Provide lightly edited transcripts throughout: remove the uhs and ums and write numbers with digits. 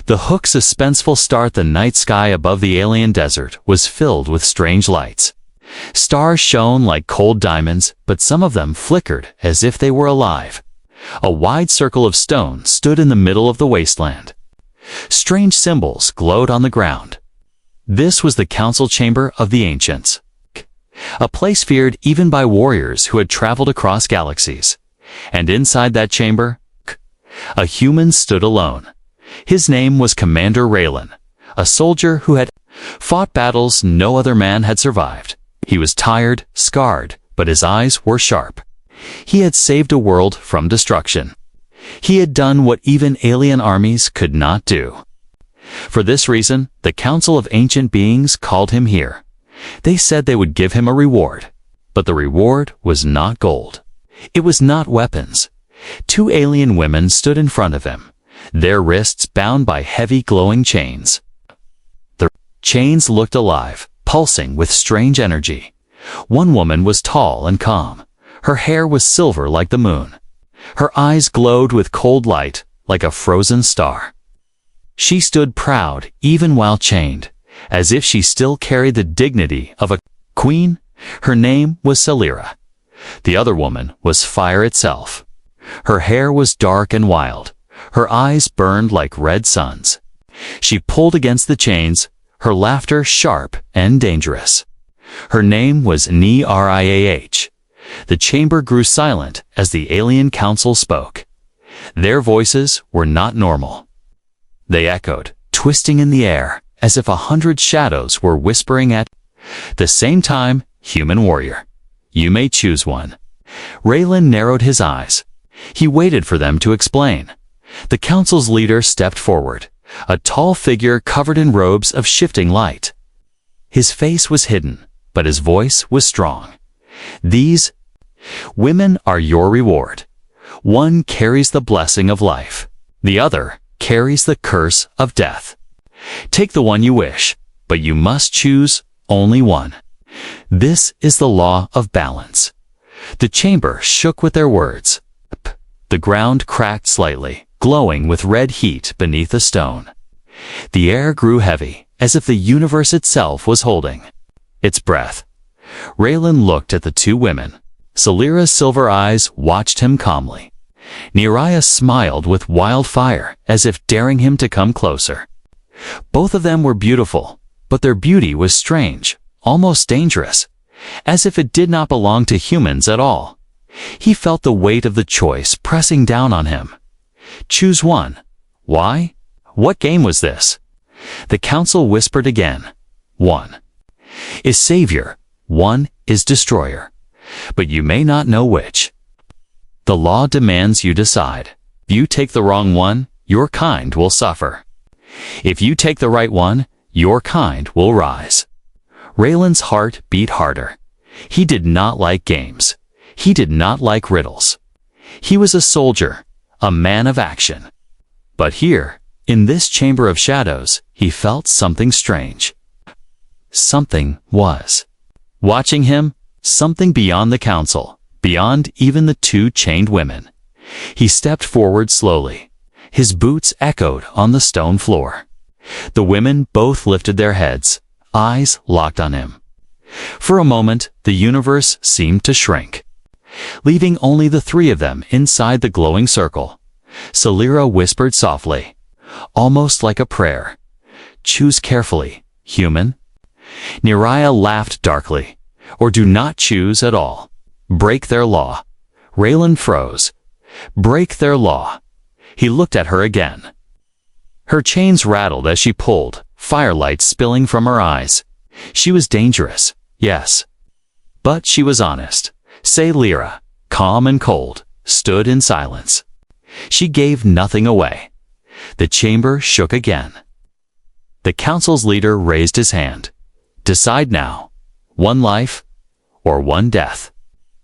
The hook's suspenseful start. The night sky above the alien desert was filled with strange lights. Stars shone like cold diamonds, but some of them flickered as if they were alive. A wide circle of stone stood in the middle of the wasteland. Strange symbols glowed on the ground. This was the council chamber of the ancients, a place feared even by warriors who had traveled across galaxies. And inside that chamber, a human stood alone. His name was Commander Raylan, a soldier who had fought battles no other man had survived. He was tired, scarred, but his eyes were sharp. He had saved a world from destruction. He had done what even alien armies could not do. For this reason, the Council of Ancient Beings called him here. They said they would give him a reward. But the reward was not gold. It was not weapons. Two alien women stood in front of him, their wrists bound by heavy glowing chains. The chains looked alive, pulsing with strange energy. One woman was tall and calm. Her hair was silver like the moon. Her eyes glowed with cold light, like a frozen star. She stood proud even while chained, as if she still carried the dignity of a queen. Her name was Celira. The other woman was fire itself. Her hair was dark and wild. Her eyes burned like red suns. She pulled against the chains, her laughter sharp and dangerous. Her name was Niariah. The chamber grew silent as the alien council spoke. Their voices were not normal. They echoed, twisting in the air, as if 100 shadows were whispering at the same time. Human warrior, you may choose one. Raylan narrowed his eyes. He waited for them to explain. The council's leader stepped forward, a tall figure covered in robes of shifting light. His face was hidden, but his voice was strong. These women are your reward. One carries the blessing of life. The other carries the curse of death. Take the one you wish, but you must choose only one. This is the law of balance. The chamber shook with their words. The ground cracked slightly, glowing with red heat beneath the stone. The air grew heavy, as if the universe itself was holding its breath. Raylan looked at the two women. Celira's silver eyes watched him calmly. Niariah smiled with wild fire, as if daring him to come closer. Both of them were beautiful, but their beauty was strange, almost dangerous, as if it did not belong to humans at all. He felt the weight of the choice pressing down on him. Choose one. Why? What game was this? The council whispered again. One is savior, one is destroyer, but you may not know which. The law demands you decide. If you take the wrong one, your kind will suffer. If you take the right one, your kind will rise. Raylan's heart beat harder. He did not like games. He did not like riddles. He was a soldier, a man of action. But here, in this chamber of shadows, he felt something strange. Something was watching him, something beyond the council, beyond even the two chained women. He stepped forward slowly. His boots echoed on the stone floor. The women both lifted their heads, eyes locked on him. For a moment, the universe seemed to shrink, leaving only the three of them inside the glowing circle. Celira whispered softly, almost like a prayer. Choose carefully, human. Niariah laughed darkly. Or do not choose at all. Break their law. Raylan froze. Break their law. He looked at her again. Her chains rattled as she pulled, firelight spilling from her eyes. She was dangerous, yes. But she was honest. Celira, calm and cold, stood in silence. She gave nothing away. The chamber shook again. The council's leader raised his hand. Decide now. One life or one death.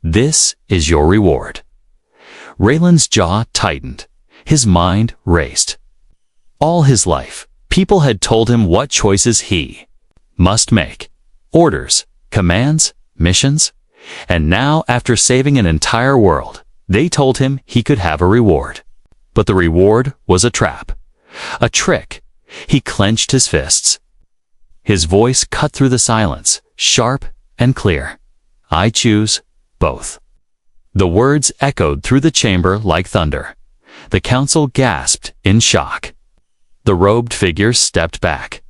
This is your reward. Raylan's jaw tightened. His mind raced. All his life, people had told him what choices he must make. Orders, commands, missions. And now, after saving an entire world, they told him he could have a reward. But the reward was a trap. A trick. He clenched his fists. His voice cut through the silence, sharp and clear. I choose both. The words echoed through the chamber like thunder. The council gasped in shock. The robed figures stepped back.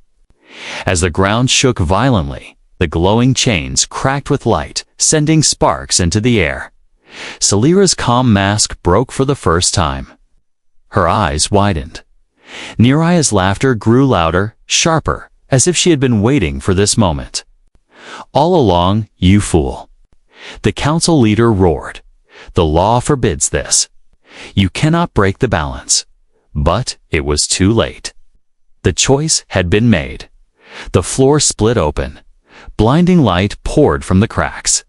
As the ground shook violently, the glowing chains cracked with light, sending sparks into the air. Celira's calm mask broke for the first time. Her eyes widened. Neria's laughter grew louder, sharper, as if she had been waiting for this moment. All along, you fool. The council leader roared. The law forbids this. You cannot break the balance. But it was too late. The choice had been made. The floor split open. Blinding light poured from the cracks.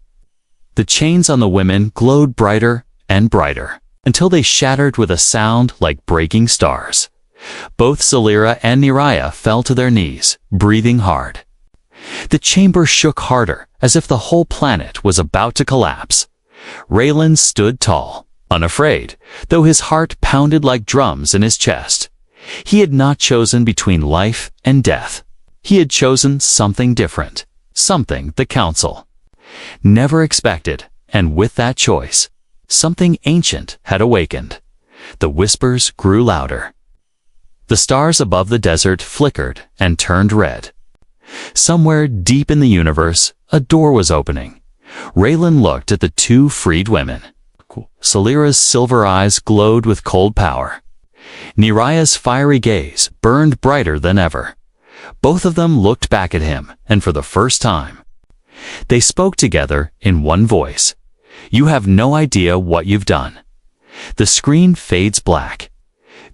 The chains on the women glowed brighter and brighter, until they shattered with a sound like breaking stars. Both Celira and Neria fell to their knees, breathing hard. The chamber shook harder, as if the whole planet was about to collapse. Raylan stood tall, unafraid, though his heart pounded like drums in his chest. He had not chosen between life and death. He had chosen something different, something the council never expected, and with that choice, something ancient had awakened. The whispers grew louder. The stars above the desert flickered and turned red. Somewhere deep in the universe, a door was opening. Raylan looked at the two freed women. Celira's silver eyes glowed with cold power. Neria's fiery gaze burned brighter than ever. Both of them looked back at him, and for the first time, they spoke together in one voice. You have no idea what you've done. The screen fades black.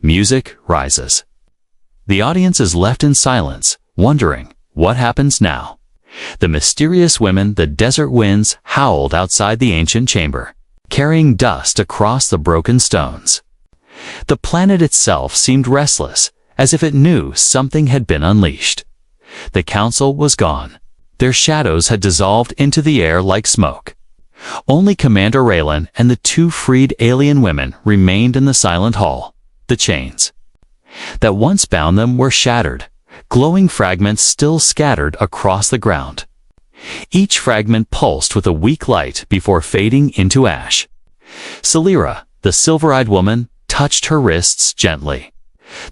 Music rises. The audience is left in silence, wondering what happens now. The mysterious women, the desert winds, howled outside the ancient chamber, carrying dust across the broken stones. The planet itself seemed restless, as if it knew something had been unleashed. The council was gone. Their shadows had dissolved into the air like smoke. Only Commander Raylan and the two freed alien women remained in the silent hall. The chains that once bound them were shattered, glowing fragments still scattered across the ground. Each fragment pulsed with a weak light before fading into ash. Celira, the silver-eyed woman, touched her wrists gently.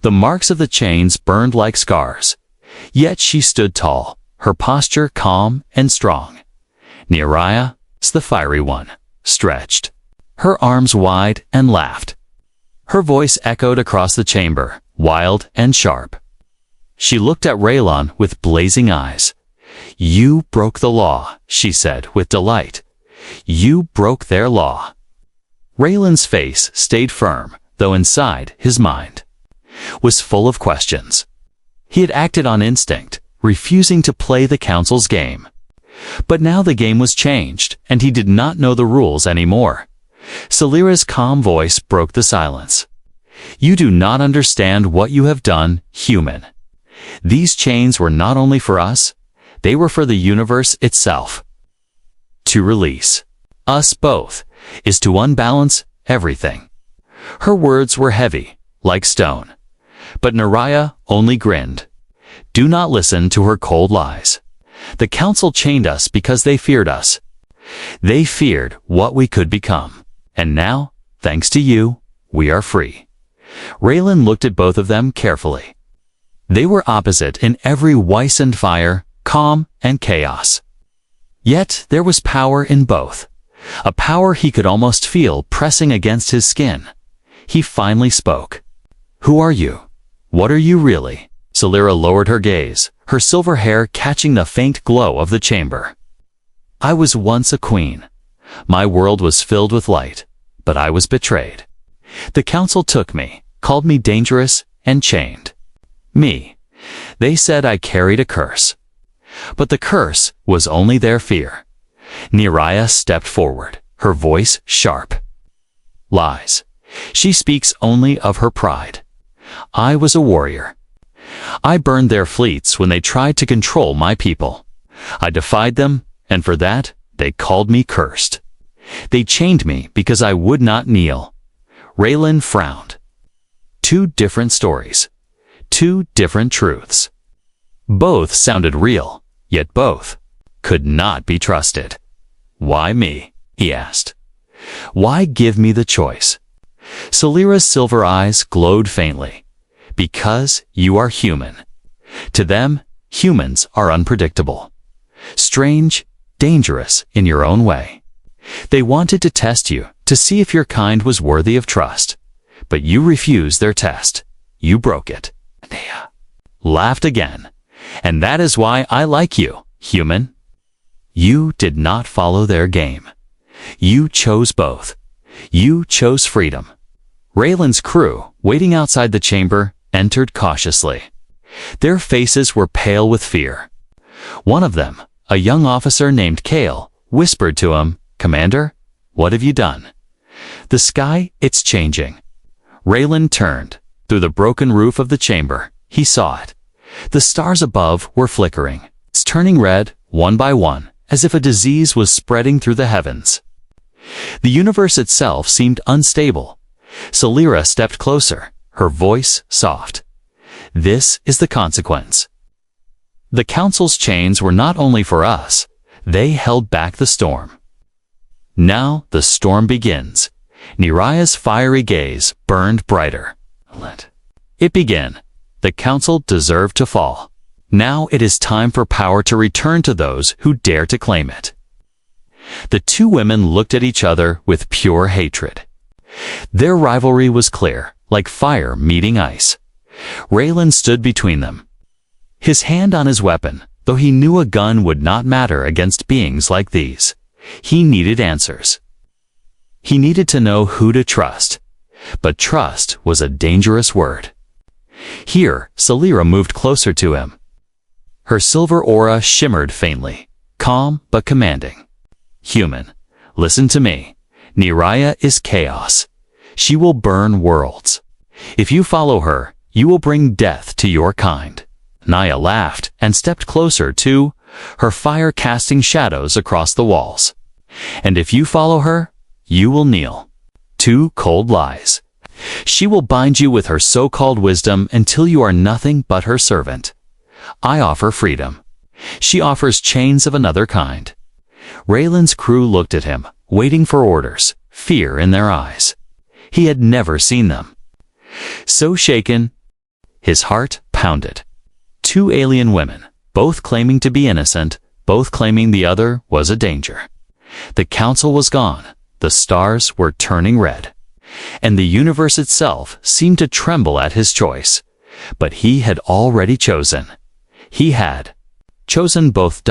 The marks of the chains burned like scars. Yet she stood tall, her posture calm and strong. Neria, the fiery one, stretched her arms wide and laughed. Her voice echoed across the chamber, wild and sharp. She looked at Raylan with blazing eyes. You broke the law, she said with delight. You broke their law. Raylan's face stayed firm, though inside his mind was full of questions. He had acted on instinct, refusing to play the council's game. But now the game was changed, and he did not know the rules anymore. Celira's calm voice broke the silence. You do not understand what you have done, human. These chains were not only for us, they were for the universe itself. To release us both is to unbalance everything. Her words were heavy, like stone. But Neria only grinned. Do not listen to her cold lies. The council chained us because they feared us. They feared what we could become. And now, thanks to you, we are free. Raylan looked at both of them carefully. They were opposite in every vice and fire, calm and chaos. Yet there was power in both. A power he could almost feel pressing against his skin. He finally spoke. Who are you? What are you really? Celira lowered her gaze, her silver hair catching the faint glow of the chamber. I was once a queen. My world was filled with light, but I was betrayed. The council took me, called me dangerous, and chained me. They said I carried a curse. But the curse was only their fear. Neria stepped forward, her voice sharp. Lies. She speaks only of her pride. I was a warrior. I burned their fleets when they tried to control my people. I defied them, and for that, they called me cursed. They chained me because I would not kneel. Raylan frowned. Two different stories. Two different truths. Both sounded real, yet both could not be trusted. "Why me?" he asked. "Why give me the choice?" Salira's silver eyes glowed faintly. "Because you are human. To them, humans are unpredictable. Strange, dangerous in your own way. They wanted to test you, to see if your kind was worthy of trust. But you refused their test. You broke it." Nea laughed again. "And that is why I like you, human. You did not follow their game. You chose both. You chose freedom." Raylan's crew, waiting outside the chamber, entered cautiously. Their faces were pale with fear. One of them, a young officer named Kale, whispered to him, "Commander, what have you done?" "The sky, it's changing." Raylan turned. Through the broken roof of the chamber, he saw it. The stars above were flickering, turning red, one by one, as if a disease was spreading through the heavens. The universe itself seemed unstable. Salira stepped closer, her voice soft. "This is the consequence. The Council's chains were not only for us, they held back the storm. Now the storm begins." Neraya's fiery gaze burned brighter. "Let it begin. The Council deserved to fall. Now it is time for power to return to those who dare to claim it." The two women looked at each other with pure hatred. Their rivalry was clear, like fire meeting ice. Raylan stood between them, his hand on his weapon, though he knew a gun would not matter against beings like these. He needed answers. He needed to know who to trust. But trust was a dangerous word. Here, Salira moved closer to him. Her silver aura shimmered faintly, calm but commanding. "Human, listen to me. Neraya is chaos. She will burn worlds. If you follow her, you will bring death to your kind." Naya laughed and stepped closer too, her fire casting shadows across the walls. "And if you follow her, you will kneel." Two cold lies. She will bind you with her so-called wisdom until you are nothing but her servant. I offer freedom. She offers chains of another kind. Raylan's crew looked at him, waiting for orders, fear in their eyes. He had never seen them so shaken. His heart pounded. Two alien women, both claiming to be innocent, both claiming the other was a danger. The Council was gone. The stars were turning red. And the universe itself seemed to tremble at his choice. But he had already chosen. He had chosen both.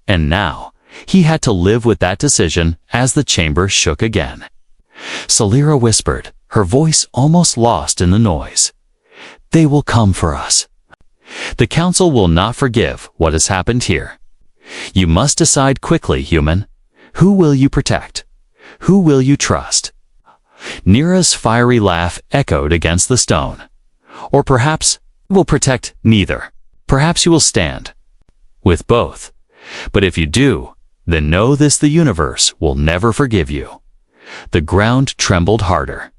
And now, he had to live with that decision as the chamber shook again. Salira whispered, her voice almost lost in the noise. "They will come for us. The Council will not forgive what has happened here. You must decide quickly, human. Who will you protect? Who will you trust?" Nera's fiery laugh echoed against the stone. "Or perhaps you will protect neither. Perhaps you will stand with both. But if you do, then know this: the universe will never forgive you." The ground trembled harder.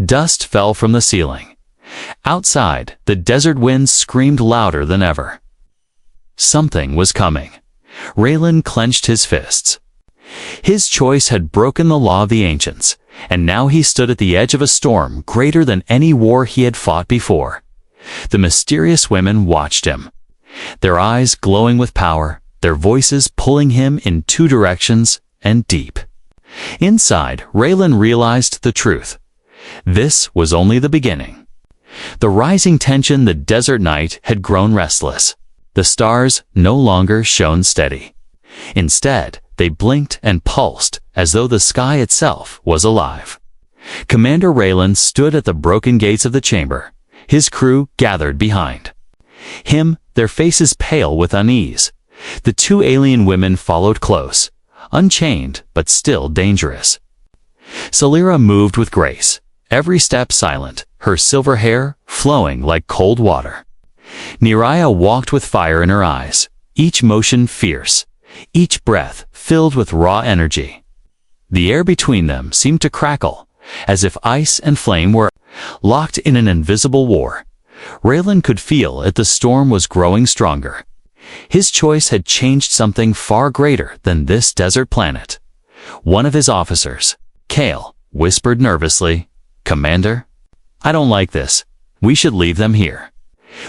Dust fell from the ceiling. Outside, the desert winds screamed louder than ever. Something was coming. Raylan clenched his fists. His choice had broken the law of the ancients, and now he stood at the edge of a storm greater than any war he had fought before. The mysterious women watched him, their eyes glowing with power, their voices pulling him in two directions and deep. Inside, Raylan realized the truth. This was only the beginning. The rising tension, the desert night, had grown restless. The stars no longer shone steady. Instead, they blinked and pulsed as though the sky itself was alive. Commander Raylan stood at the broken gates of the chamber, his crew gathered behind him, their faces pale with unease. The two alien women followed close, unchained but still dangerous. Salira moved with grace, every step silent, her silver hair flowing like cold water. Neraya walked with fire in her eyes, each motion fierce, each breath filled with raw energy. The air between them seemed to crackle, as if ice and flame were locked in an invisible war. Raylan could feel that the storm was growing stronger. His choice had changed something far greater than this desert planet. One of his officers, Kale, whispered nervously, "Commander, I don't like this. We should leave them here.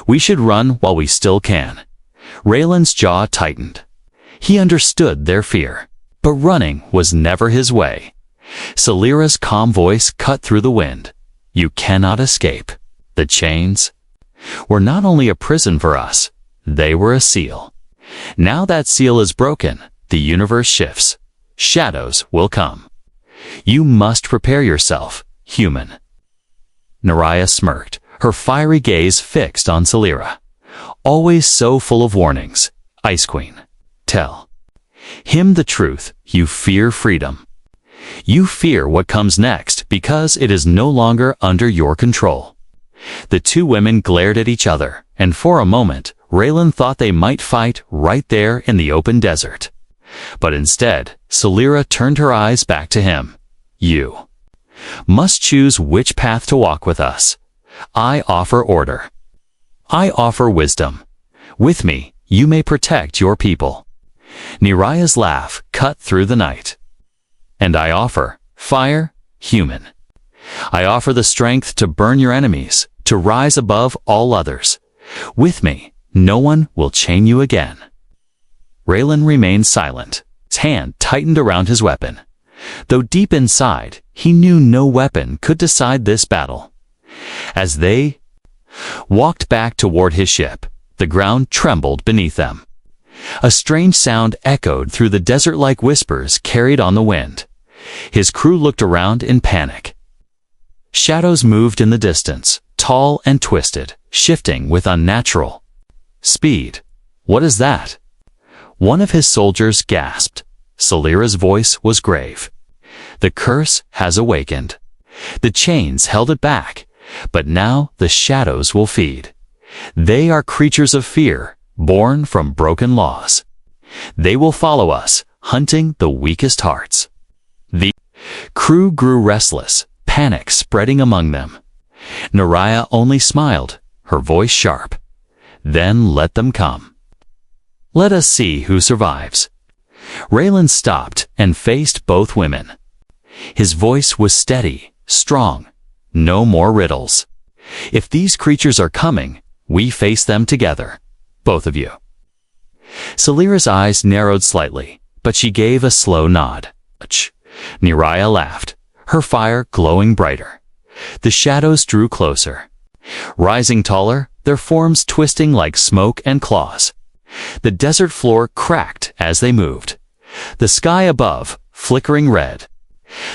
We should run while we still can." Raylan's jaw tightened. He understood their fear, but running was never his way. Salira's calm voice cut through the wind. "You cannot escape. The chains were not only a prison for us, they were a seal. Now that seal is broken, the universe shifts. Shadows will come. You must prepare yourself, human." Naraya smirked, her fiery gaze fixed on Salira. "Always so full of warnings, Ice Queen. Tell him the truth. You fear freedom. You fear what comes next because it is no longer under your control." The two women glared at each other, and for a moment, Raylan thought they might fight right there in the open desert. But instead, Salira turned her eyes back to him. "You must choose which path to walk with us. I offer order. I offer wisdom. With me, you may protect your people." Niraya's laugh cut through the night. "And I offer fire, human. I offer the strength to burn your enemies, to rise above all others. With me, no one will chain you again." Raylan remained silent. His hand tightened around his weapon. Though deep inside, he knew no weapon could decide this battle. As they walked back toward his ship, the ground trembled beneath them. A strange sound echoed through the desert-like whispers carried on the wind. His crew looked around in panic. Shadows moved in the distance, tall and twisted, shifting with unnatural speed. "What is that?" One of his soldiers gasped. Salira's voice was grave. "The curse has awakened. The chains held it back, but now the shadows will feed. They are creatures of fear, born from broken laws. They will follow us, hunting the weakest hearts." The crew grew restless, panic spreading among them. Naraya only smiled, her voice sharp. "Then let them come. Let us see who survives." Raylan stopped and faced both women. His voice was steady, strong. "No more riddles. If these creatures are coming, we face them together. Both of you." Salira's eyes narrowed slightly, but she gave a slow nod. Niraya laughed, her fire glowing brighter. The shadows drew closer, rising taller, their forms twisting like smoke and claws. The desert floor cracked as they moved, the sky above flickering red.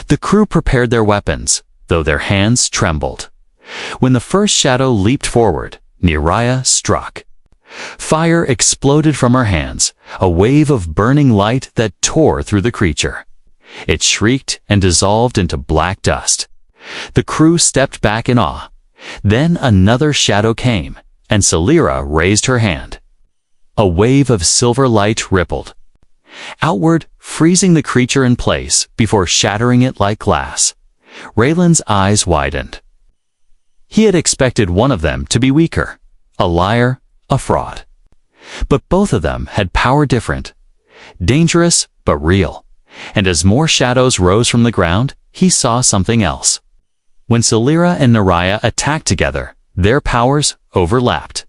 The crew prepared their weapons, though their hands trembled. When the first shadow leaped forward, Niraya struck. Fire exploded from her hands, a wave of burning light that tore through the creature. It shrieked and dissolved into black dust. The crew stepped back in awe. Then another shadow came, and Salira raised her hand. A wave of silver light rippled outward, freezing the creature in place before shattering it like glass. Raylan's eyes widened. He had expected one of them to be weaker, a liar, a fraud. But both of them had power different, dangerous but real. And as more shadows rose from the ground, he saw something else. When Salira and Naraya attacked together, their powers overlapped.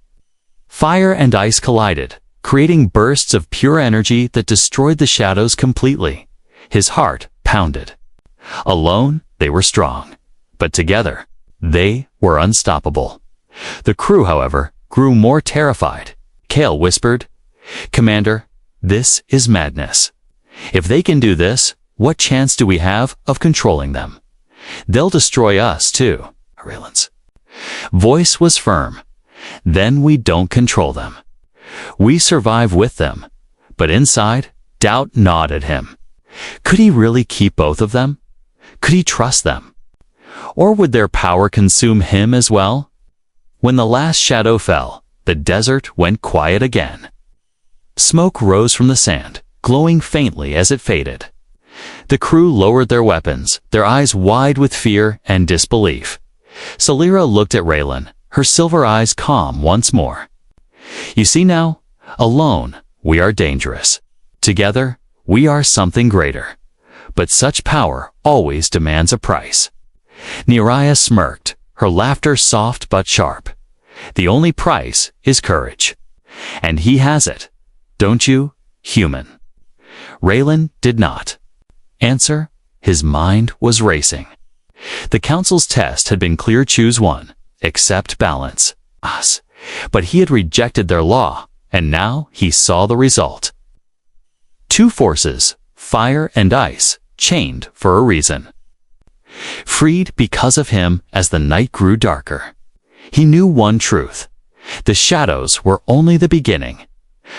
Fire and ice collided, creating bursts of pure energy that destroyed the shadows completely. His heart pounded. Alone, they were strong, but together, they were unstoppable. The crew, however, grew more terrified. Kale whispered, "Commander, this is madness. If they can do this, what chance do we have of controlling them? They'll destroy us too." Raylan's voice was firm. "Then we don't control them. We survive with them." But inside, doubt gnawed at him. Could he really keep both of them? Could he trust them? Or would their power consume him as well? When the last shadow fell, the desert went quiet again. Smoke rose from the sand, glowing faintly as it faded. The crew lowered their weapons, their eyes wide with fear and disbelief. Salira looked at Raylan, her silver eyes calm once more. You see now, alone, we are dangerous. Together, we are something greater. But such power always demands a price. Neriah smirked, her laughter soft but sharp. The only price is courage. And he has it. Don't you, human? Raylan did not answer. His mind was racing. The council's test had been clear: choose one, accept balance, us. But he had rejected their law, and now he saw the result. Two forces, fire and ice, chained for a reason. Freed because of him as the night grew darker. He knew one truth. The shadows were only the beginning.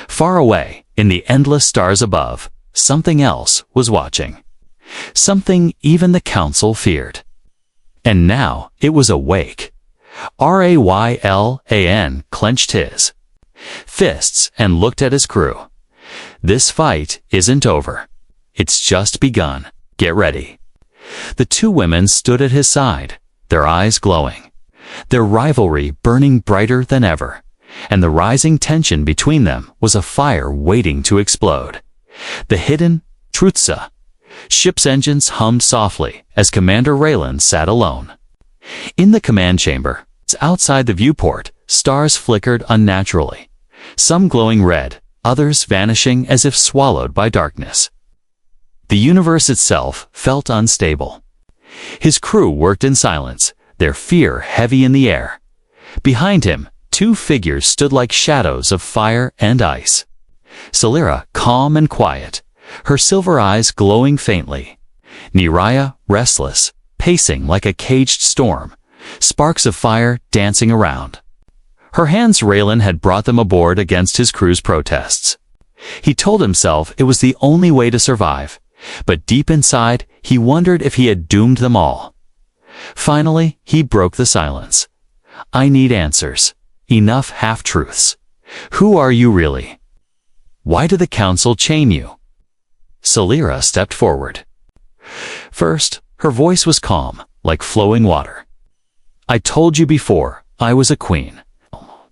Far away, in the endless stars above, something else was watching. Something even the council feared. And now it was awake. Raylan clenched his fists and looked at his crew. This fight isn't over. It's just begun. Get ready. The two women stood at his side, their eyes glowing, their rivalry burning brighter than ever, and the rising tension between them was a fire waiting to explode. The hidden Trutza ship's engines hummed softly as Commander Raylan sat alone. In the command chamber, outside the viewport, stars flickered unnaturally, some glowing red, others vanishing as if swallowed by darkness. The universe itself felt unstable. His crew worked in silence, their fear heavy in the air. Behind him, two figures stood like shadows of fire and ice. Celera, calm and quiet, her silver eyes glowing faintly. Neriah, restless, pacing like a caged storm, sparks of fire dancing around. Her hands Raylan had brought them aboard against his crew's protests. He told himself it was the only way to survive, but deep inside he wondered if he had doomed them all. Finally, he broke the silence. I need answers. Enough half-truths. Who are you really? Why did the council chain you? Celera stepped forward. First, her voice was calm, like flowing water. I told you before, I was a queen.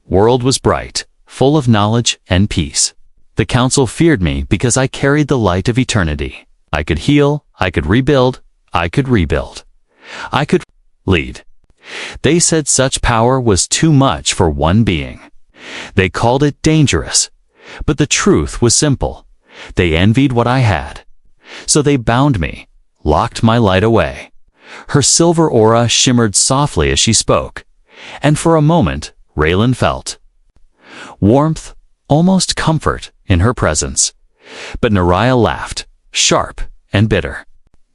World was bright, full of knowledge and peace. The council feared me because I carried the light of eternity. I could heal, I could rebuild, I could rebuild. I could lead. They said such power was too much for one being. They called it dangerous. But the truth was simple. They envied what I had. So they bound me, locked my light away. Her silver aura shimmered softly as she spoke, and for a moment Raylan felt warmth, almost comfort, in her presence. But Neriah laughed, sharp and bitter.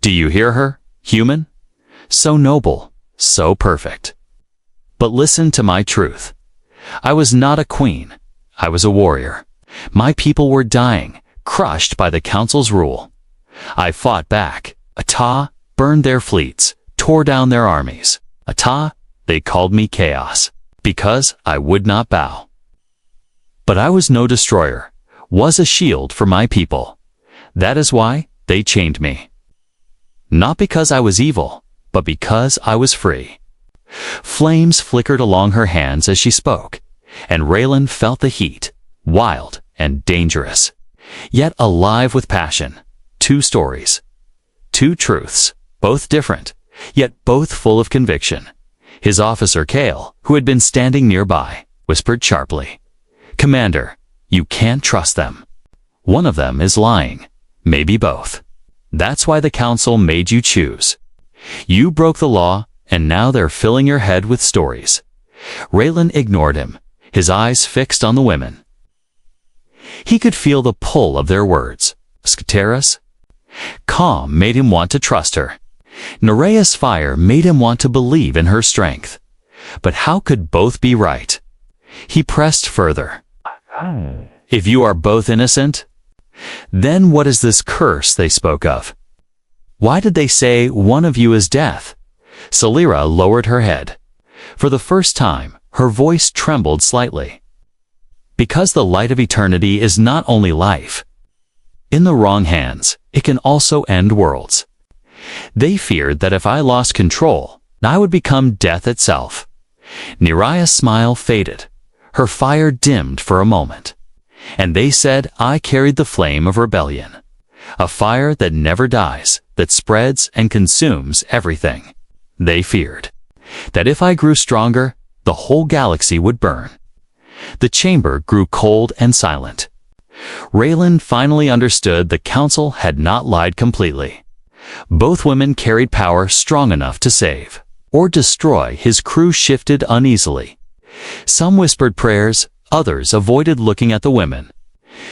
Do you hear her, human? So noble, so perfect. But listen to my truth. I was not a queen. I was a warrior. My people were dying, crushed by the council's rule. I fought back. Ata burned their fleets, tore down their armies. Ata, they called me chaos, because I would not bow. But I was no destroyer, was a shield for my people. That is why they chained me. Not because I was evil, but because I was free. Flames flickered along her hands as she spoke, and Raylan felt the heat, wild and dangerous, yet alive with passion. Two stories, two truths, both different, yet both full of conviction. His officer Kale, who had been standing nearby, whispered sharply, Commander, you can't trust them. One of them is lying, maybe both. That's why the council made you choose. You broke the law, and now they're filling your head with stories. Raylan ignored him, his eyes fixed on the women. He could feel the pull of their words. Scateris? Calm made him want to trust her. Neriah's fire made him want to believe in her strength. But how could both be right? He pressed further. If you are both innocent, then what is this curse they spoke of? Why did they say one of you is death? Celera lowered her head. For the first time, her voice trembled slightly. Because the light of eternity is not only life. In the wrong hands, it can also end worlds. They feared that if I lost control, I would become death itself. Neria's smile faded. Her fire dimmed for a moment. And they said I carried the flame of rebellion. A fire that never dies, that spreads and consumes everything. They feared that if I grew stronger, the whole galaxy would burn. The chamber grew cold and silent. Raylan finally understood the council had not lied completely. Both women carried power strong enough to save or destroy. His crew shifted uneasily. Some whispered prayers, others avoided looking at the women.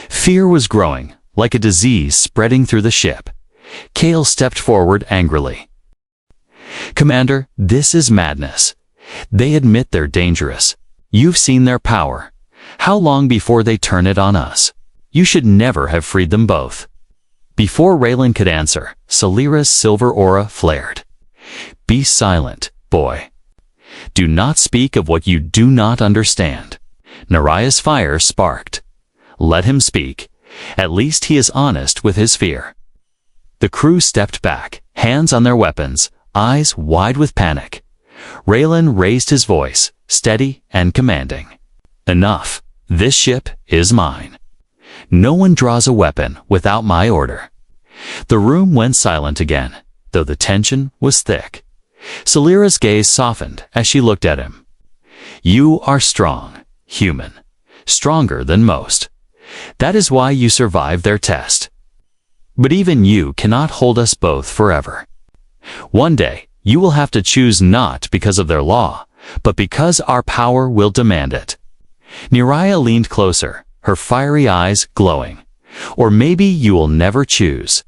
Fear was growing, like a disease spreading through the ship. Kale stepped forward angrily. Commander, this is madness. They admit they're dangerous. You've seen their power. How long before they turn it on us? You should never have freed them both. Before Raylan could answer, Salira's silver aura flared. Be silent, boy. Do not speak of what you do not understand. Neria's fire sparked. Let him speak. At least he is honest with his fear. The crew stepped back, hands on their weapons, eyes wide with panic. Raylan raised his voice, steady and commanding. Enough. This ship is mine. No one draws a weapon without my order. The room went silent again, though the tension was thick. Salira's gaze softened as she looked at him. You are strong, human, stronger than most. That is why you survived their test. But even you cannot hold us both forever. One day, you will have to choose not because of their law, but because our power will demand it. Neria leaned closer, her fiery eyes glowing. Or maybe you will never choose.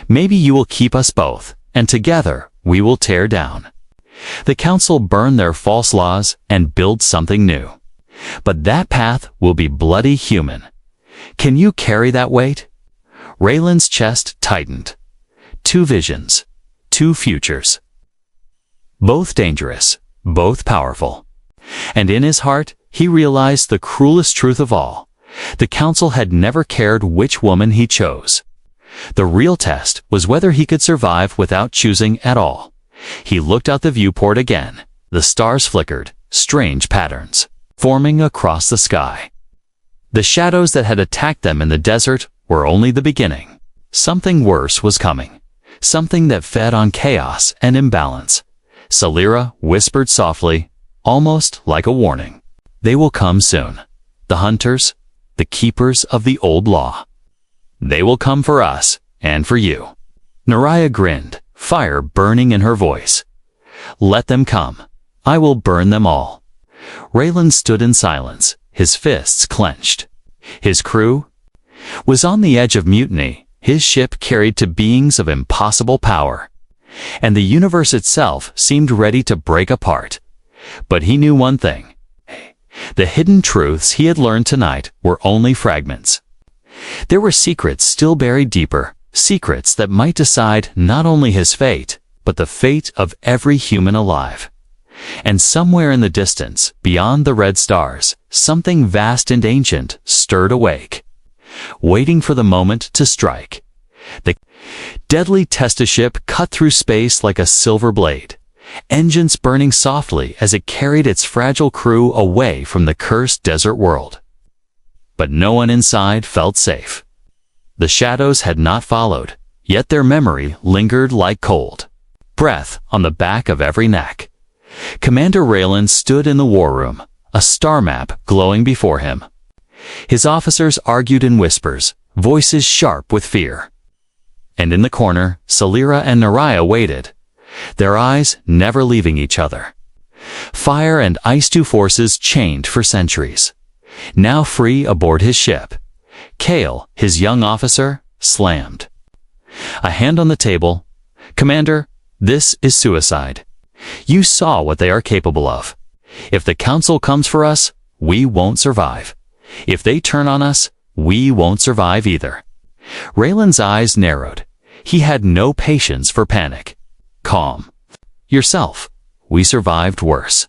Maybe you will keep us both, and together we will tear down. The council burn their false laws and build something new. But that path will be bloody human. Can you carry that weight? Raylan's chest tightened. Two visions, two futures. Both dangerous, both powerful. And in his heart, he realized the cruelest truth of all. The council had never cared which woman he chose. The real test was whether he could survive without choosing at all. He looked out the viewport again. The stars flickered, strange patterns, forming across the sky. The shadows that had attacked them in the desert were only the beginning. Something worse was coming. Something that fed on chaos and imbalance. Salira whispered softly, almost like a warning. They will come soon. The hunters, the keepers of the old law. They will come for us and for you. Neria grinned, fire burning in her voice. Let them come. I will burn them all. Raylan stood in silence, his fists clenched. His crew was on the edge of mutiny, his ship carried to beings of impossible power. And the universe itself seemed ready to break apart. But he knew one thing. The hidden truths he had learned tonight were only fragments. There were secrets still buried deeper, secrets that might decide not only his fate, but the fate of every human alive. And somewhere in the distance, beyond the red stars, something vast and ancient stirred awake, waiting for the moment to strike. The deadly Testa-ship cut through space like a silver blade, engines burning softly as it carried its fragile crew away from the cursed desert world. But no one inside felt safe. The shadows had not followed, yet their memory lingered like cold breath on the back of every neck. Commander Raylan stood in the war room, a star map glowing before him. His officers argued in whispers, voices sharp with fear. And in the corner, Salira and Neria waited, their eyes never leaving each other. Fire and ice, two forces chained for centuries, now free aboard his ship. Kale, his young officer, slammed a hand on the table. Commander, this is suicide. You saw what they are capable of. If the council comes for us, we won't survive. If they turn on us, we won't survive either. Raylan's eyes narrowed. He had no patience for panic. Calm. Yourself. We survived worse.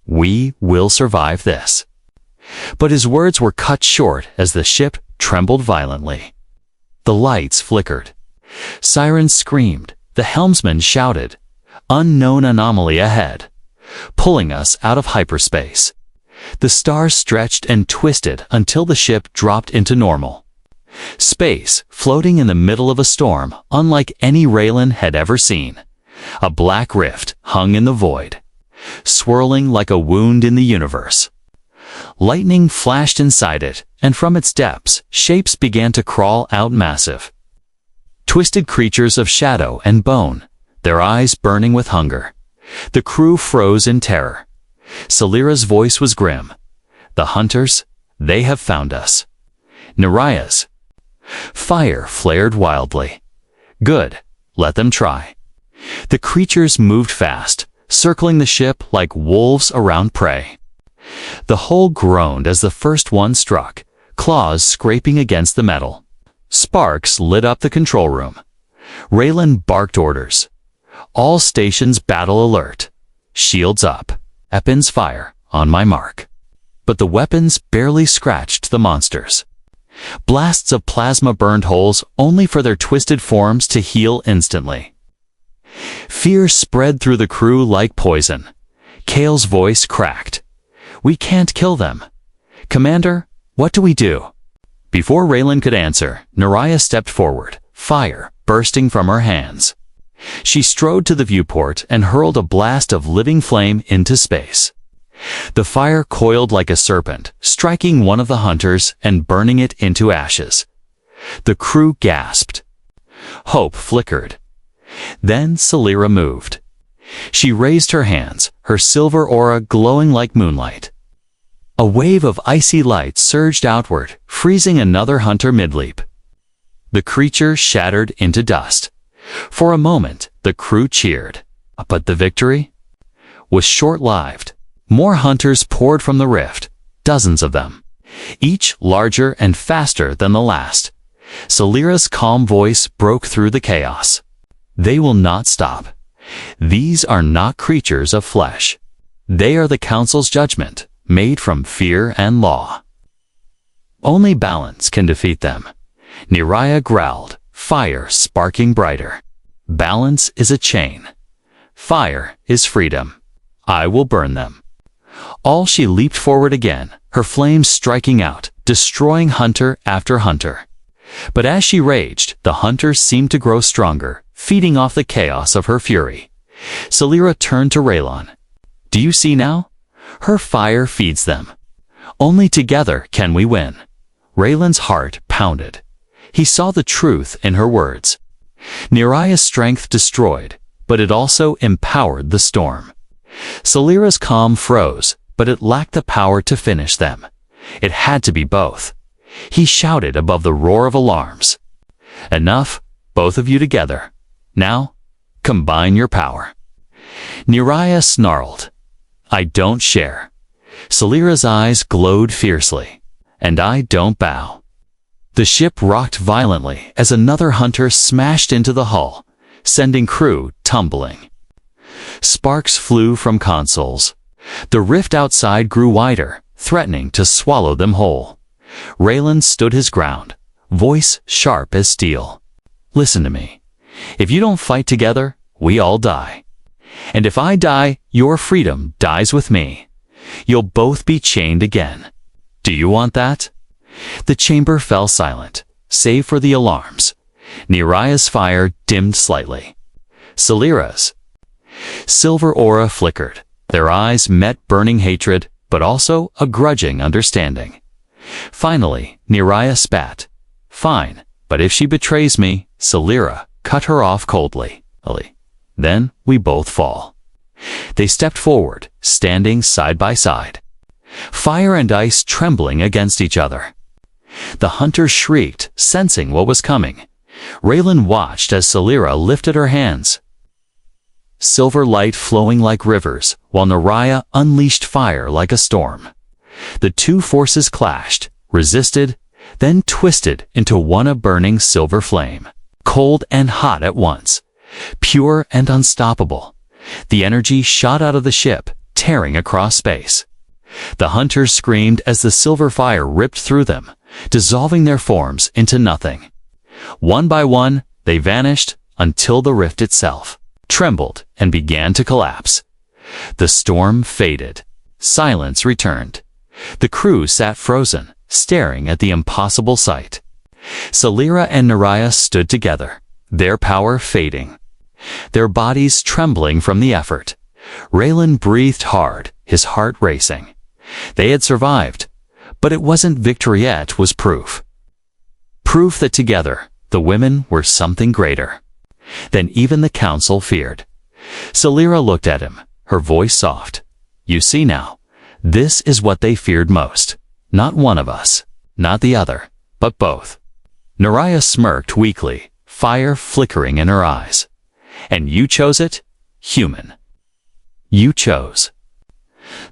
We will survive this. But his words were cut short as the ship trembled violently. The lights flickered. Sirens screamed. The helmsman shouted. Unknown anomaly ahead. pulling us out of hyperspace. The stars stretched and twisted until the ship dropped into normal space, floating in the middle of a storm unlike any Raylan had ever seen. A black rift hung in the void, swirling like a wound in the universe. Lightning flashed inside it, and from its depths, shapes began to crawl out, massive, twisted creatures of shadow and bone, their eyes burning with hunger. The crew froze in terror. Salira's voice was grim. "The hunters, they have found us." Neraya's fire flared wildly. "Good, let them try." The creatures moved fast, circling the ship like wolves around prey. The hull groaned as the first one struck, claws scraping against the metal. Sparks lit up the control room. Raylan barked orders. "All stations battle alert. Shields up. Weapons fire, on my mark." But the weapons barely scratched the monsters. Blasts of plasma burned holes only for their twisted forms to heal instantly. Fear spread through the crew like poison. Kale's voice cracked. "We can't kill them. Commander, what do we do?" Before Raylan could answer, Neraya stepped forward, fire bursting from her hands. She strode to the viewport and hurled a blast of living flame into space. The fire coiled like a serpent, striking one of the hunters and burning it into ashes. The crew gasped. Hope flickered. Then Salira moved. She raised her hands, her silver aura glowing like moonlight. A wave of icy light surged outward, freezing another hunter mid-leap. The creature shattered into dust. For a moment, the crew cheered. But the victory was short-lived. More hunters poured from the rift, dozens of them, each larger and faster than the last. Salira's calm voice broke through the chaos. "They will not stop. These are not creatures of flesh. They are the Council's judgment, made from fear and law. Only balance can defeat them." Neraya growled, fire sparking brighter. "Balance is a chain. Fire is freedom. I will burn them." All she leaped forward again, her flames striking out, destroying hunter after hunter. But as she raged, the hunters seemed to grow stronger, feeding off the chaos of her fury. Salira turned to Raylan. "Do you see now? Her fire feeds them. Only together can we win." Raylan's heart pounded. He saw the truth in her words. Neraya's strength destroyed, but it also empowered the storm. Salira's calm froze, but it lacked the power to finish them. It had to be both. He shouted above the roar of alarms. "Enough, both of you together. Now, combine your power." Neraya snarled. "I don't share." Salira's eyes glowed fiercely. "And I don't bow." The ship rocked violently as another hunter smashed into the hull, sending crew tumbling. Sparks flew from consoles. The rift outside grew wider, threatening to swallow them whole. Raylan stood his ground, voice sharp as steel. "Listen to me. If you don't fight together, we all die. And if I die, your freedom dies with me. You'll both be chained again. Do you want that?" The chamber fell silent, save for the alarms. Neraya's fire dimmed slightly. Salira's silver aura flickered. Their eyes met burning hatred, but also a grudging understanding. Finally, Neraya spat. "Fine, but if she betrays me," Salira cut her off coldly. "Then we both fall." They stepped forward, standing side by side. Fire and ice trembling against each other. The hunters shrieked, sensing what was coming. Raylan watched as Salira lifted her hands. Silver light flowing like rivers, while Neraya unleashed fire like a storm. The two forces clashed, resisted, then twisted into one a burning silver flame, cold and hot at once, pure and unstoppable. The energy shot out of the ship, tearing across space. The hunters screamed as the silver fire ripped through them, dissolving their forms into nothing. One by one, they vanished until the rift itself trembled and began to collapse. The storm faded. Silence returned. The crew sat frozen, staring at the impossible sight. Salira and Naraya stood together, their power fading, their bodies trembling from the effort. Raylan breathed hard, his heart racing. They had survived, but it wasn't victory yet, was proof. Proof that together, the women were something greater than even the council feared. Salira looked at him, her voice soft. You see now, this is what they feared most. Not one of us, not the other, but both. Naraya smirked weakly, fire flickering in her eyes. And you chose it, human. You chose.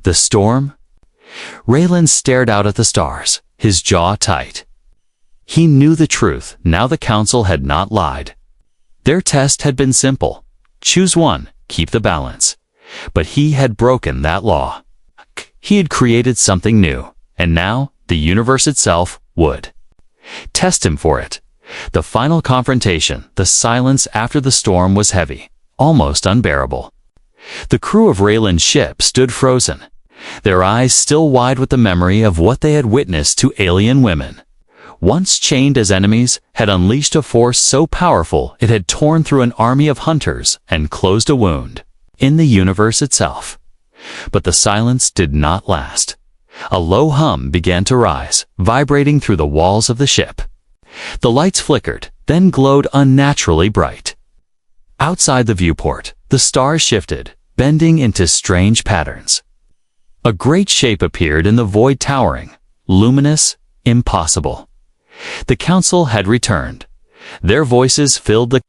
The storm? Raylan stared out at the stars, his jaw tight. He knew the truth, now the council had not lied. Their test had been simple. Choose one, keep the balance. But he had broken that law. He had created something new, and now the universe itself would test him for it. The final confrontation, the silence after the storm, was heavy, almost unbearable. The crew of Raylan's ship stood frozen, their eyes still wide with the memory of what they had witnessed to alien women. Once chained as enemies, had unleashed a force so powerful it had torn through an army of hunters and closed a wound in the universe itself. But the silence did not last. A low hum began to rise, vibrating through the walls of the ship. The lights flickered, then glowed unnaturally bright. Outside the viewport, the stars shifted, bending into strange patterns. A great shape appeared in the void, towering, luminous, impossible. The council had returned. Their voices filled the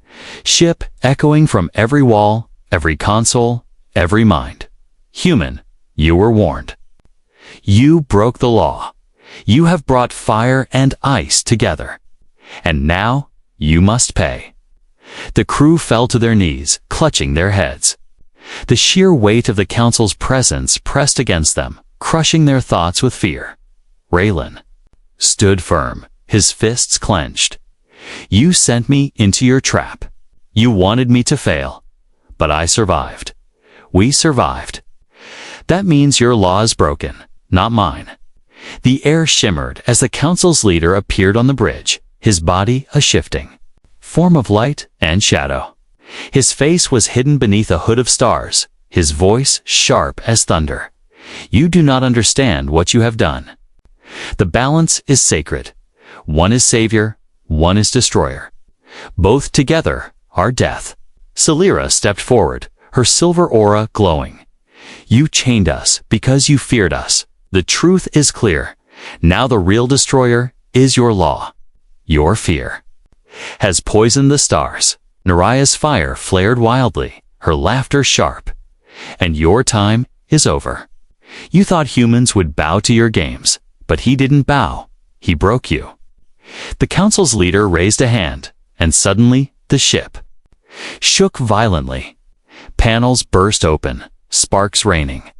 ship, echoing from every wall, every console, every mind. Human, you were warned. You broke the law. You have brought fire and ice together. And now, you must pay. The crew fell to their knees, clutching their heads. The sheer weight of the council's presence pressed against them, crushing their thoughts with fear. Raylan stood firm, his fists clenched. You sent me into your trap. You wanted me to fail. But I survived. We survived. That means your law is broken, not mine. The air shimmered as the council's leader appeared on the bridge, his body a shifting form of light and shadow. His face was hidden beneath a hood of stars, his voice sharp as thunder. You do not understand what you have done. The balance is sacred. One is savior, one is destroyer. Both together are death. Salira stepped forward, her silver aura glowing. You chained us because you feared us. The truth is clear. Now the real destroyer is your law. Your fear has poisoned the stars. Naraya's fire flared wildly, her laughter sharp. And your time is over. You thought humans would bow to your games, but he didn't bow. He broke you. The council's leader raised a hand, and suddenly the ship shook violently. Panels burst open, sparks raining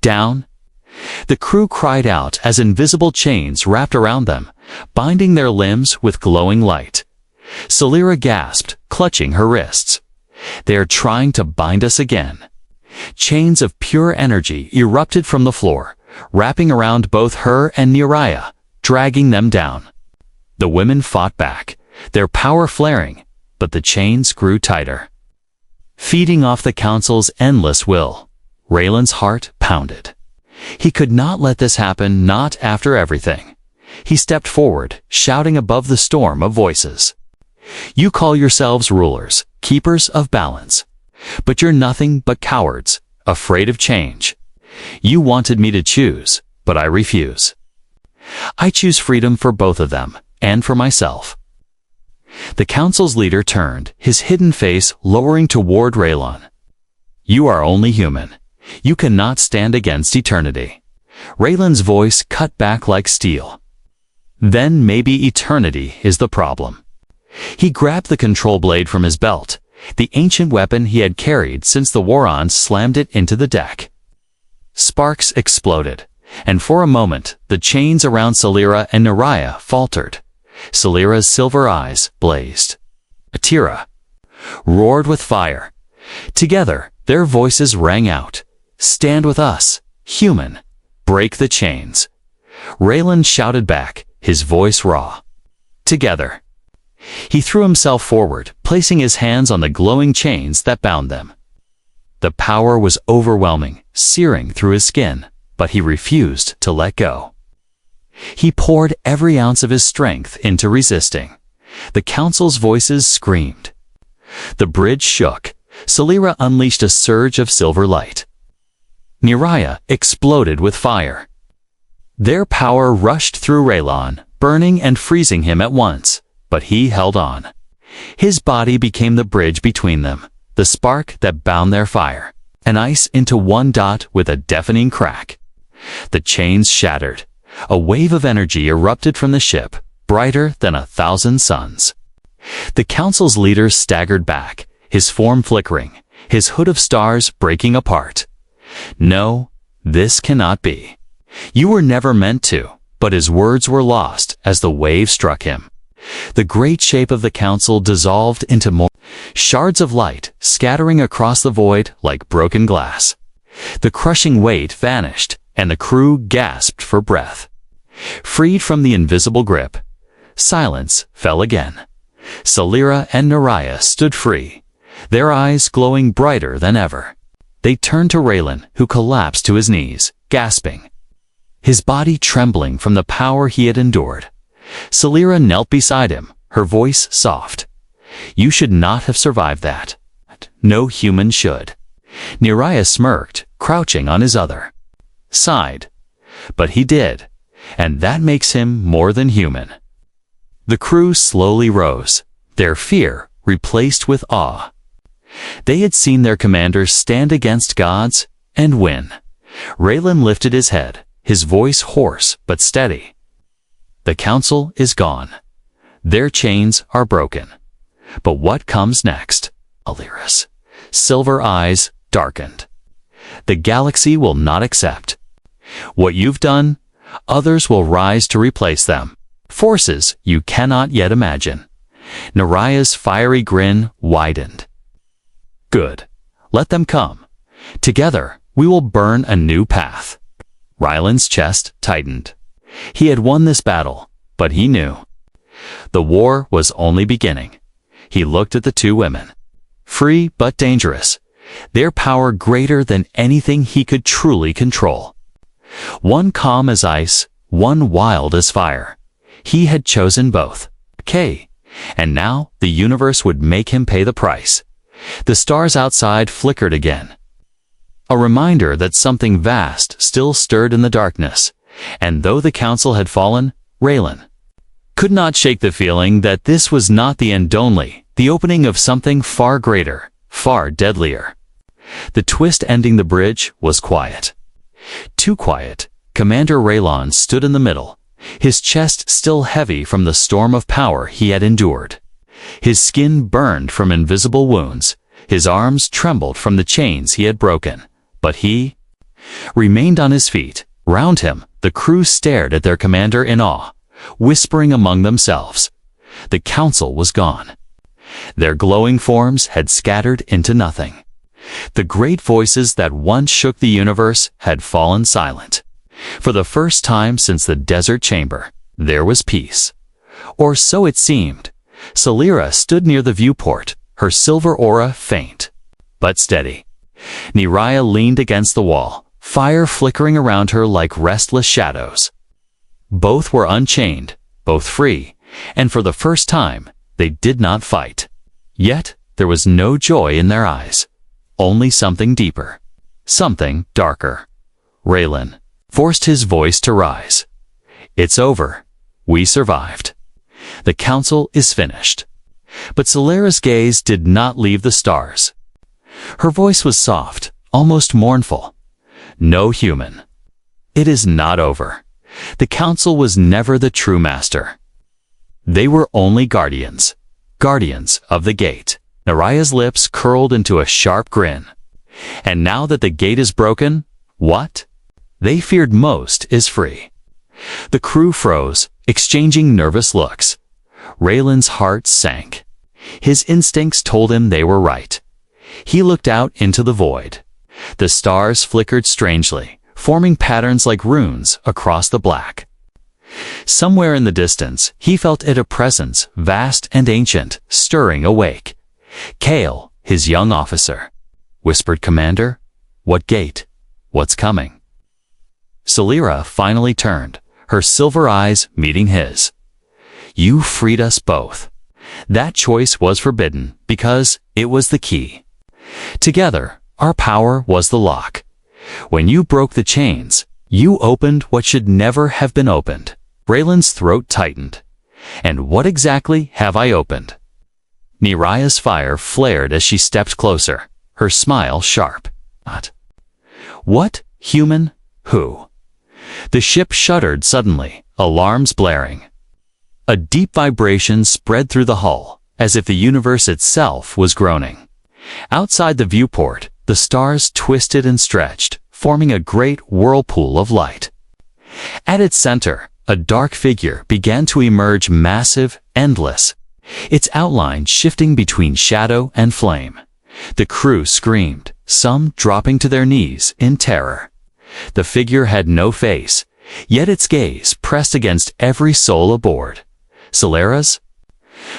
down. The crew cried out as invisible chains wrapped around them, binding their limbs with glowing light. Salira gasped, clutching her wrists. They are trying to bind us again. Chains of pure energy erupted from the floor, wrapping around both her and Naraya, dragging them down. The women fought back, their power flaring, but the chains grew tighter. Feeding off the council's endless will, Raylan's heart pounded. He could not let this happen, not after everything. He stepped forward, shouting above the storm of voices. You call yourselves rulers, keepers of balance. But you're nothing but cowards, afraid of change. You wanted me to choose, but I refuse. I choose freedom for both of them, and for myself. The council's leader turned, his hidden face lowering toward Raylan. You are only human. You cannot stand against eternity. Raylan's voice cut back like steel. Then maybe eternity is the problem. He grabbed the control blade from his belt, the ancient weapon he had carried since the Warons slammed it into the deck. Sparks exploded, and for a moment the chains around Salira and Naraya faltered. Salira's silver eyes blazed. Atira roared with fire. Together, Their voices rang out. "Stand with us, human. Break the chains." Raylan shouted back, his voice raw. "Together." He threw himself forward, placing his hands on the glowing chains that bound them. The power was overwhelming, searing through his skin, but he refused to let go. He poured every ounce of his strength into resisting. The council's voices screamed. The bridge shook. Celera unleashed a surge of silver light. Neriah exploded with fire. Their power rushed through Raylan, burning and freezing him at once, but he held on. His body became the bridge between them, the spark that bound their fire, an ice into one dot with a deafening crack. The chains shattered. A wave of energy erupted from the ship, brighter than 1,000 suns. The council's leader staggered back, his form flickering, his hood of stars breaking apart. "No, this cannot be. You were never meant to," but his words were lost as the wave struck him. The great shape of the council dissolved into more shards of light, scattering across the void like broken glass. The crushing weight vanished, and the crew gasped for breath. Freed from the invisible grip, silence fell again. Celera and Neriah stood free, their eyes glowing brighter than ever. They turned to Raylan, who collapsed to his knees, gasping, his body trembling from the power he had endured. Celera knelt beside him, her voice soft. "You should not have survived that. No human should." Neriah smirked, crouching on his other side. "But he did, and that makes him more than human." The crew slowly rose, their fear replaced with awe. They had seen their commander stand against gods and win. Raylan lifted his head, his voice hoarse but steady. "The council is gone. Their chains are broken. But what comes next?" Alira's silver eyes darkened. "The galaxy will not accept. What you've done, others will rise to replace them. Forces you cannot yet imagine." Neriah's fiery grin widened. "Good. Let them come. Together, we will burn a new path." Raylan's chest tightened. He had won this battle, but he knew the war was only beginning. He looked at the two women, free but dangerous, their power greater than anything he could truly control. One calm as ice, one wild as fire. He had chosen both. And now the universe would make him pay the price. The stars outside flickered again, a reminder that something vast still stirred in the darkness. And though the council had fallen, Raylan could not shake the feeling that this was not the end only, the opening of something far greater, far deadlier. The twist ending the bridge was quiet. Too quiet. Commander Raylan stood in the middle, his chest still heavy from the storm of power he had endured. His skin burned from invisible wounds, his arms trembled from the chains he had broken, but he remained on his feet. Round him, the crew stared at their commander in awe, whispering among themselves. The council was gone. Their glowing forms had scattered into nothing. The great voices that once shook the universe had fallen silent. For the first time since the desert chamber, there was peace. Or so it seemed. Celera stood near the viewport, her silver aura faint, but steady. Neriah leaned against the wall, fire flickering around her like restless shadows. Both were unchained, both free, and for the first time, they did not fight. Yet, there was no joy in their eyes. Only something deeper, something darker. Raylan forced his voice to rise. "It's over. We survived. The council is finished." But Celera's gaze did not leave the stars. Her voice was soft, almost mournful. "No human. It is not over. The council was never the true master. They were only guardians, guardians of the gate." Neriah's lips curled into a sharp grin. "And now that the gate is broken, what they feared most is free." The crew froze, exchanging nervous looks. Raylan's heart sank. His instincts told him they were right. He looked out into the void. The stars flickered strangely, forming patterns like runes across the black. Somewhere in the distance, he felt it a presence, vast and ancient, stirring awake. "Kale, his young officer," whispered Commander. "What gate? What's coming?" Celira finally turned, her silver eyes meeting his. "You freed us both." That choice was forbidden because it was the key. Together, our power was the lock. When you broke the chains, you opened what should never have been opened. Raylan's throat tightened. "And what exactly have I opened?" Neraya's fire flared as she stepped closer, her smile sharp. "What? Human? Who?" The ship shuddered suddenly, alarms blaring. A deep vibration spread through the hull, as if the universe itself was groaning. Outside the viewport, the stars twisted and stretched, forming a great whirlpool of light. At its center, a dark figure began to emerge, massive, endless, its outline shifting between shadow and flame. The crew screamed, some dropping to their knees in terror. The figure had no face, yet its gaze pressed against every soul aboard. Celira's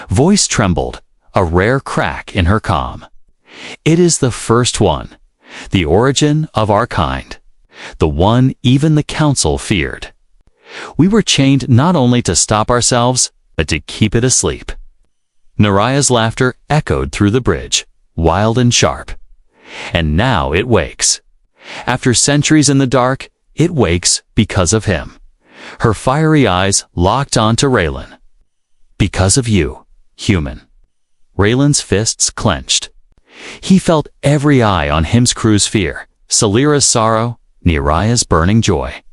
voice trembled, a rare crack in her calm. "It is the first one, the origin of our kind, the one even the Council feared. We were chained not only to stop ourselves, but to keep it asleep." Neraya's laughter echoed through the bridge, wild and sharp. "And now it wakes. After centuries in the dark, it wakes because of him." Her fiery eyes locked onto Raylan. "Because of you, human." Raylan's fists clenched. He felt every eye on him's crew's fear, Celira's sorrow, Neraya's burning joy.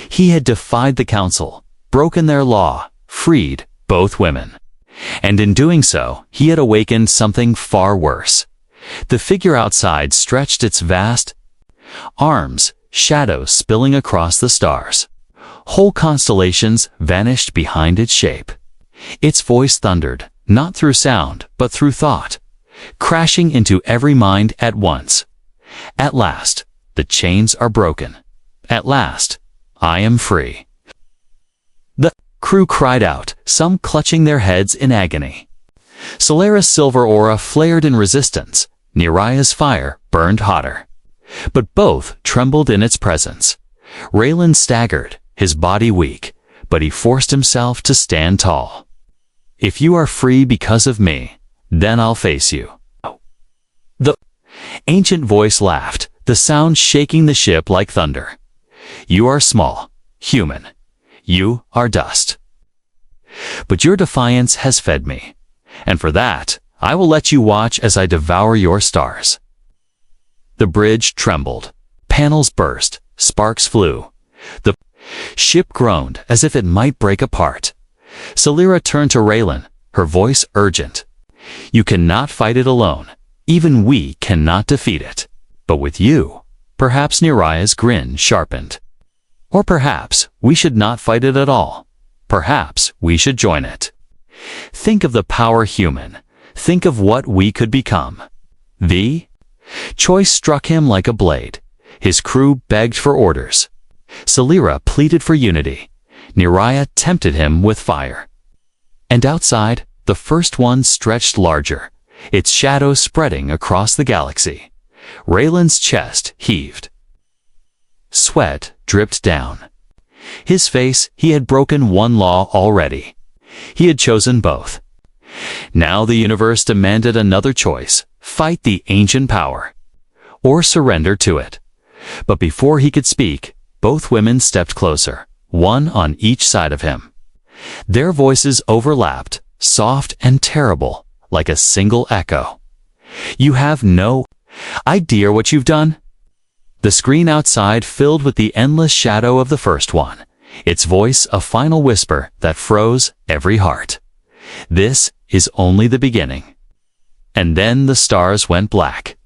He had defied the Council, broken their law, freed both women. And in doing so, he had awakened something far worse. The figure outside stretched its vast arms, shadows spilling across the stars. Whole constellations vanished behind its shape. Its voice thundered, not through sound, but through thought, crashing into every mind at once. "At last, the chains are broken. At last, I am free." The crew cried out, some clutching their heads in agony. Celira's silver aura flared in resistance. Neraya's fire burned hotter. But both trembled in its presence. Raylan staggered, his body weak, but he forced himself to stand tall. "If you are free because of me, then I'll face you." The ancient voice laughed, the sound shaking the ship like thunder. "You are small, human. You are dust. But your defiance has fed me, and for that, I will let you watch as I devour your stars." The bridge trembled. Panels burst. Sparks flew. The ship groaned as if it might break apart. Celira turned to Raylan, her voice urgent. "You cannot fight it alone. Even we cannot defeat it. But with you." Perhaps Neraya's grin sharpened. "Or perhaps we should not fight it at all. Perhaps we should join it. Think of the power, human. Think of what we could become." The choice struck him like a blade. His crew begged for orders. Celira pleaded for unity. Neraya tempted him with fire. And outside, the first one stretched larger, its shadow spreading across the galaxy. Raylan's chest heaved. Sweat dripped down. His face, he had broken one law already. He had chosen both. Now the universe demanded another choice: fight the ancient power, or surrender to it. But before he could speak, both women stepped closer, one on each side of him. Their voices overlapped, soft and terrible, like a single echo. "You have no idea what you've done." The screen outside filled with the endless shadow of the first one, its voice a final whisper that froze every heart. "This is only the beginning." And then the stars went black.